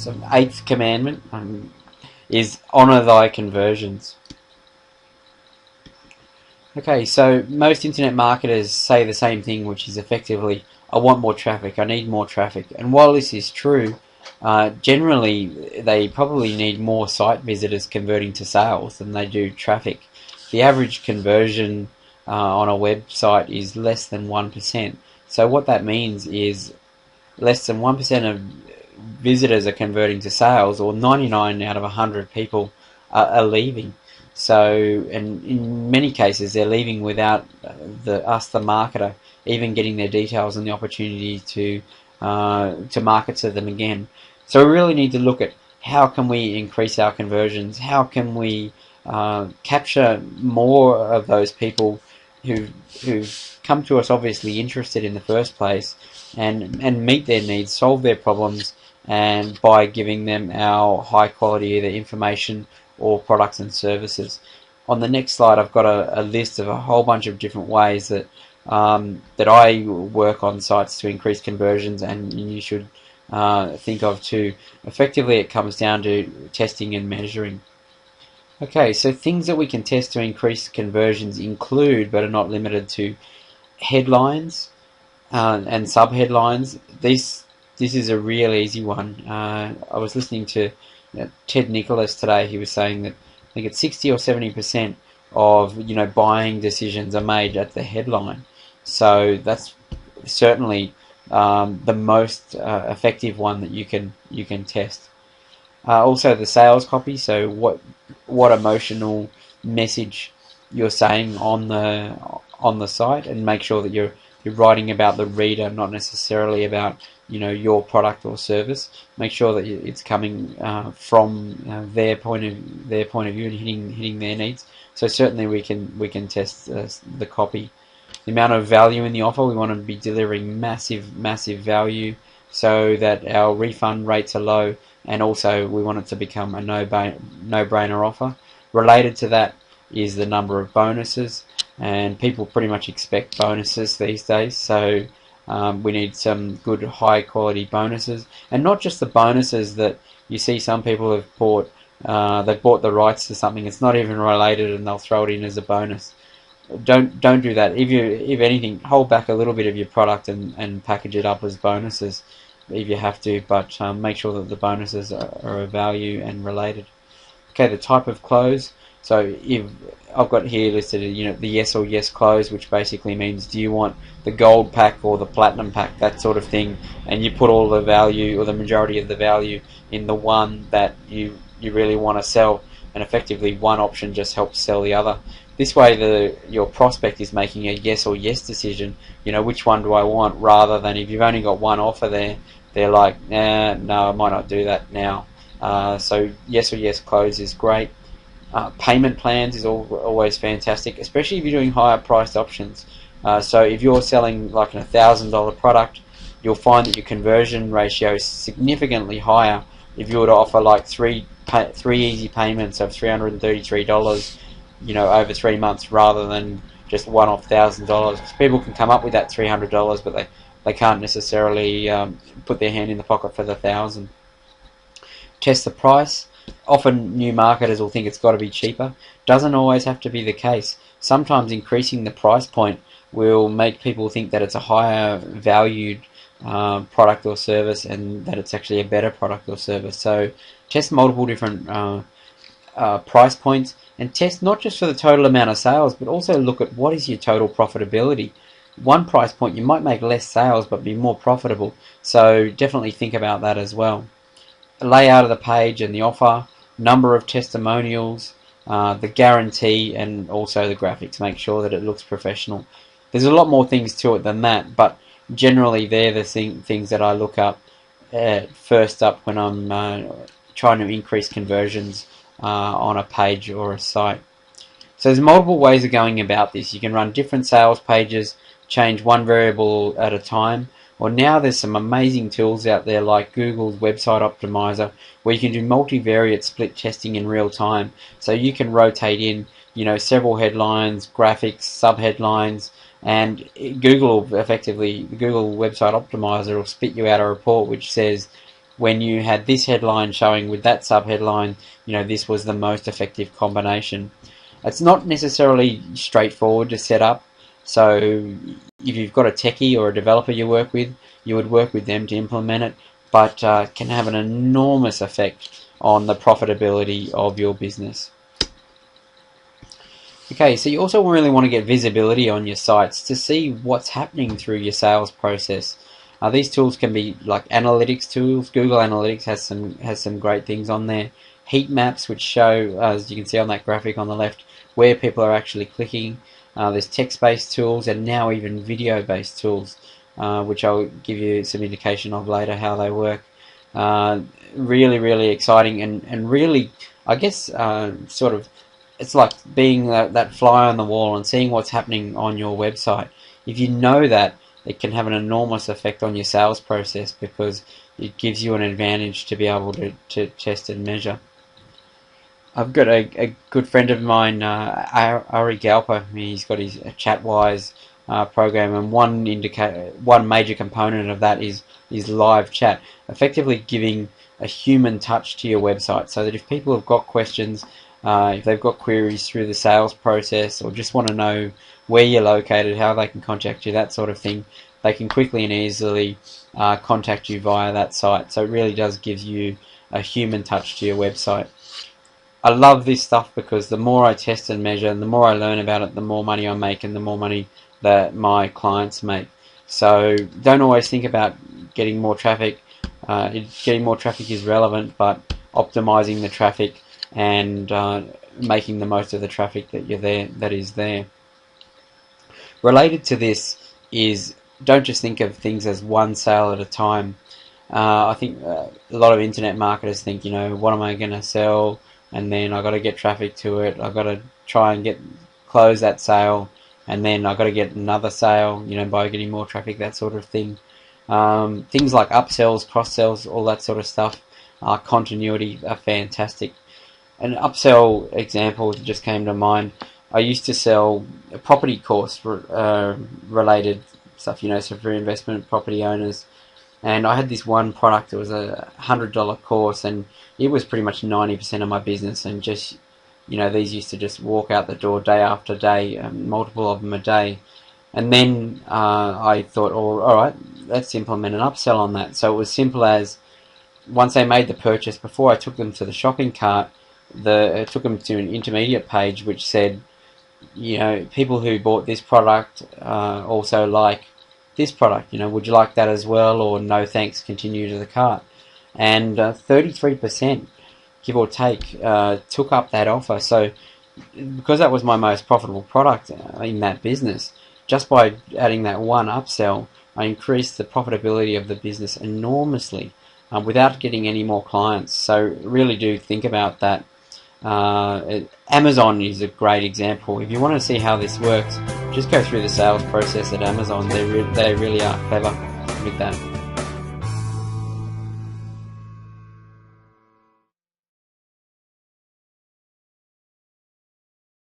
So eighth commandment is honor thy conversions. Okay, so most internet marketers say the same thing, which is effectively, I want more traffic, I need more traffic. And while this is true, generally they probably need more site visitors converting to sales than they do traffic. The average conversion on a website is less than 1%. So what that means is less than 1% of visitors are converting to sales, or 99 out of 100 people are leaving. So, and in many cases, they're leaving without the marketer, even getting their details and the opportunity to market to them again. So we really need to look at how can we increase our conversions, how can we capture more of those people who've come to us obviously interested in the first place, and meet their needs, solve their problems, and by giving them our high quality either information or products and services. On the next slide, I've got a list of a whole bunch of different ways that that I work on sites to increase conversions, and you should think of too. Effectively, it comes down to testing and measuring. Okay, so things that we can test to increase conversions include, but are not limited to, headlines and sub-headlines. This is a real easy one. I was listening to Ted Nicholas today. He was saying that I think it's 60 or 70% of buying decisions are made at the headline. So that's certainly the most effective one that you can test. Also the sales copy. So what emotional message you're saying on the site, and make sure that you're writing about the reader, not necessarily about your product or service. Make sure that it's coming from their point of view and hitting their needs. So certainly we can test the copy. The amount of value in the offer, we want to be delivering massive value so that our refund rates are low, and also we want it to become a no-brainer offer. Related to that is the number of bonuses, and people pretty much expect bonuses these days, so we need some good high quality bonuses, and not just the bonuses that you see some people have bought. They've bought the rights to something, it's not even related, and they'll throw it in as a bonus. Don't do that. If anything, hold back a little bit of your product and package it up as bonuses if you have to, but make sure that the bonuses are of value and related. Okay, the type of close. So if I've got here listed, the yes or yes close, which basically means, do you want the gold pack or the platinum pack, that sort of thing, and you put all the value or the majority of the value in the one that you really want to sell, and effectively one option just helps sell the other. This way your prospect is making a yes or yes decision, which one do I want, rather than if you've only got one offer there, they're like, no, I might not do that now. So yes or yes close is great. Payment plans is always fantastic, especially if you're doing higher priced options. So if you're selling like an $1,000 product, you'll find that your conversion ratio is significantly higher if you were to offer like three easy payments of $333, over 3 months, rather than just one-off $1,000. Because people can come up with that $300, but they can't necessarily put their hand in the pocket for the $1,000. Test the price. Often new marketers will think it's got to be cheaper. Doesn't always have to be the case. Sometimes increasing the price point will make people think that it's a higher valued product or service, and that it's actually a better product or service. So test multiple different price points, and test not just for the total amount of sales, but also look at what is your total profitability. One price point you might make less sales but be more profitable, so definitely think about that as well. The layout of the page and the offer, number of testimonials, the guarantee, and also the graphics. Make sure that it looks professional. There's a lot more things to it than that, but generally they're the things that I look up first up when I'm trying to increase conversions on a page or a site. So there's multiple ways of going about this. You can run different sales pages, change one variable at a time, or now there's some amazing tools out there like Google's Website Optimizer, where you can do multivariate split testing in real time. So you can rotate in, several headlines, graphics, sub-headlines, and Google Website Optimizer will spit you out a report which says, when you had this headline showing with that sub-headline, this was the most effective combination. It's not necessarily straightforward to set up, so if you've got a techie or a developer you work with, you would work with them to implement it, but can have an enormous effect on the profitability of your business. Okay, so you also really want to get visibility on your sites to see what's happening through your sales process. These tools can be like analytics tools. Google Analytics has some great things on there. Heat maps, which show, as you can see on that graphic on the left, where people are actually clicking. There's text-based tools and now even video-based tools, which I'll give you some indication of later how they work. Really, really exciting and really, I guess, sort of, it's like being that fly on the wall and seeing what's happening on your website. If you know that, it can have an enormous effect on your sales process because it gives you an advantage to be able to test and measure. I've got a good friend of mine, Ari Galper. He's got his Chatwise program, and one major component of that is live chat, effectively giving a human touch to your website, so that if people have got questions, if they've got queries through the sales process, or just want to know where you're located, how they can contact you, that sort of thing, they can quickly and easily contact you via that site. So it really does give you a human touch to your website. I love this stuff because the more I test and measure and the more I learn about it, the more money I make and the more money that my clients make. So don't always think about getting more traffic. Getting more traffic is relevant, but optimizing the traffic and making the most of the traffic that is there. Related to this is, don't just think of things as one sale at a time. I think a lot of internet marketers think, what am I going to sell? And then I've got to get traffic to it. I've got to try and close that sale, and then I've got to get another sale, by getting more traffic, that sort of thing. Things like upsells, cross-sells, all that sort of stuff, continuity are fantastic. An upsell example that just came to mind, I used to sell a property course related stuff, so for investment property owners. And I had this one product. It was a $100 course, and it was pretty much 90% of my business. And just, these used to just walk out the door day after day, multiple of them a day. And then I thought, all right, let's implement an upsell on that. So it was simple as, once they made the purchase, before I took them to the shopping cart, I took them to an intermediate page which said, people who bought this product also like this product. Would you like that as well, or no thanks, continue to the cart? And 33%, give or take, took up that offer. So because that was my most profitable product in that business, just by adding that one upsell, I increased the profitability of the business enormously without getting any more clients. So really do think about that. Amazon is a great example. If you want to see how this works, just go through the sales process at Amazon. They really are clever with that.